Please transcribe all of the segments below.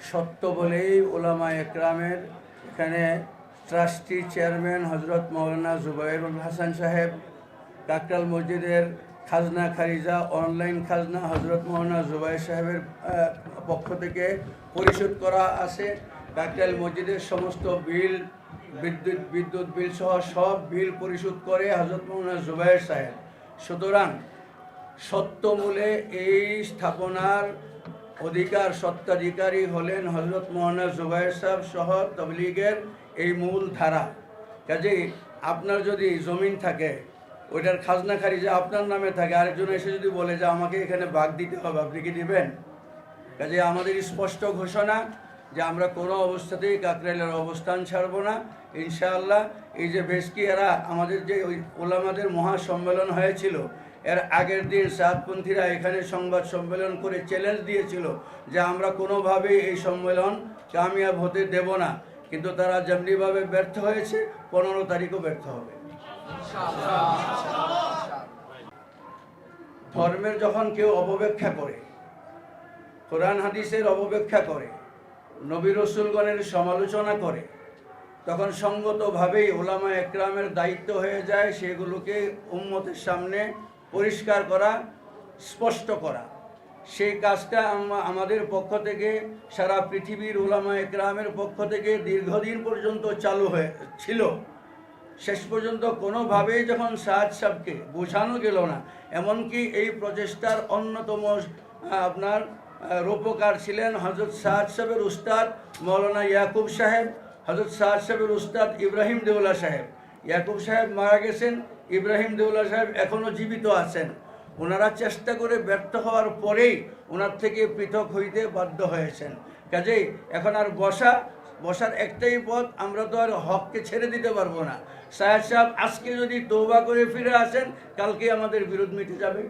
সত্য বলেই ওলামা একরামের এখানে ট্রাস্টি চেয়ারম্যান হজরত মৌলানা জুবাইরুল হাসান সাহেব, কাকরাইল মসজিদের খাজনা খারিজা অনলাইন খাজনা হজরত মৌলানা জুবাইর সাহেবের পক্ষ থেকে পরিশোধ করা আছে। কাকরাইল মসজিদের সমস্ত বিল, বিদ্যুৎ বিল সহ সব বিল পরিশোধ করে হজরত মৌলানা জুবাইর সাহেব। সুতরাং সত্যমূলে এই স্থাপনার স্বত্বাধিকারী হলেন হজরত মৌলানা জুবাইর সাহেব সহ তবলিগের এই মূল ধারা। কাজেই আপনার যদি জমিন থাকে, ওইটার খাজনা খারিজা আপনার নামে থাকে, আরেকজন এসে যদি বলে যে আমাকে এখানে ভাগ দিতে হবে, আপনি কি দিবেন? কাজেই আমাদের স্পষ্ট ঘোষণা যে আমরা কোনো অবস্থাতেই কাকরাইলের অবস্থান ছাড়ব না ইনশাআল্লাহ। এই যে বেশকি এরা আমাদের যে ওই ওলামাদের মহাসম্মেলন হয়েছিল, এর আগের দিন সাতপন্থীরা এখানে সংবাদ সম্মেলন করে চ্যালেঞ্জ দিয়েছিল যে আমরা কোনোভাবেই এই সম্মেলন কামিয়াব হতে দেব না, কিন্তু তারা যেমনিভাবে ব্যর্থ হয়েছে 15 তারিখও ব্যর্থ হবে। ধর্মের যখন কেউ অপব্যাখ্যা করে, কোরআন হাদিসের অপব্যাখ্যা করে, নবী রসুলগণের সমালোচনা করে, তখন সঙ্গতভাবেই ওলামা একরামের দায়িত্ব হয়ে যায় সেগুলোকে উম্মতের সামনে পরিষ্কার করা, স্পষ্ট করা। সেই কাজটা আমাদের পক্ষ থেকে, সারা পৃথিবীর ওলামা একরামের পক্ষ থেকে দীর্ঘদিন পর্যন্ত চালু ছিল। শেষ পর্যন্ত কোনোভাবেই যখন সাদ সাহেবকে বোঝানো গেল না, এমনকি এই প্রচেষ্টার অন্যতম আপনার রূপকার ছিলেন হজরত সাদ সাহেবের উস্তাদ মৌলানা ইয়াকুব সাহেব, হজরত সাদ সাহেবের উস্তাদ ইব্রাহিম দেউলা সাহেব। ইয়াকুব সাহেব মারা গেছেন, ইব্রাহিম দেউলা সাহেব এখনও জীবিত আছেন। ওনারা চেষ্টা করে ব্যর্থ হওয়ার পরেই ওনার থেকে পৃথক হইতে বাধ্য হয়েছেন। কাজেই এখন আর বসার একটাই পথ, আমরা তো আর হককে ছেড়ে দিতে পারবো না। সাহেব সাহেব আজকে যদি তওবা করে ফিরে আসেন, কালকে আমাদের বিরোধ মিটে যাবে।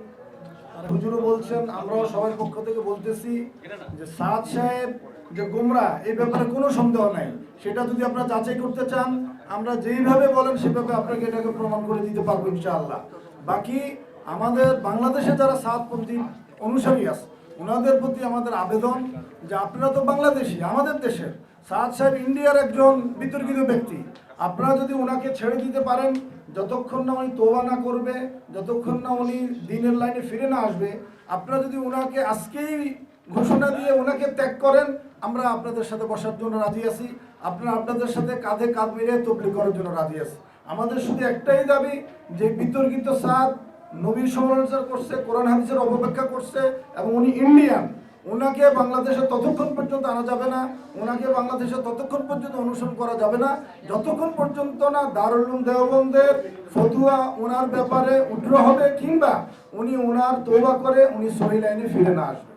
হুজুরও বলছেন, আমরাও সবার পক্ষ থেকে বলতেছি যে সাদ সাহেব যে গোমরাহ, এই ব্যাপারে কোনো সন্দেহ নাই। সেটা যদি আপনারা যাচাই করতে চান, আমরা যেইভাবে বলেন সেভাবে আপনাকে এটাকে প্রমাণ করে দিতে পারবো ইনশাআল্লাহ। বাকি আমাদের বাংলাদেশে যারা সাদপন্থী অনুসারী আছে, ওনাদের প্রতি আমাদের আবেদন যে আপনারা তো বাংলাদেশি, আমাদের দেশের। সাদ সাহেব ইন্ডিয়ার একজন বিতর্কিত ব্যক্তি। আপনারা যদি ওনাকে ছেড়ে দিতে পারেন, যতক্ষণ না উনি তওবা না করবে, যতক্ষণ না উনি দ্বীনের লাইনে ফিরে না আসবে, আপনারা যদি ওনাকে আজকেই ঘোষণা দিয়ে ওনাকে ত্যাগ করেন, আমরা আপনাদের সাথে বসার জন্য রাজি আছি। আপনারা আপনাদের সাথে কাঁধে কাঁধ মিলিয়ে তবলিগ করার জন্য রাজি আছি। আমাদের শুধু একটাই দাবি যে বিতর্কিত সাদ নবীর সমালোচনা করছে, কোরআন হাদিসের অপব্যাখ্যা করছে এবং উনি ইন্ডিয়ান। ওনাকে বাংলাদেশে ততক্ষণ পর্যন্ত আনা যাবে না, ওনাকে বাংলাদেশে ততক্ষণ পর্যন্ত অনুসরণ করা যাবে না যতক্ষণ পর্যন্ত না দারুল উলুম দেওবন্দের ফতুয়া ওনার ব্যাপারে উঠ্র হবে, কিংবা উনি ওনার তওবা করে উনি সহি লাইনে ফিরে না আসবে।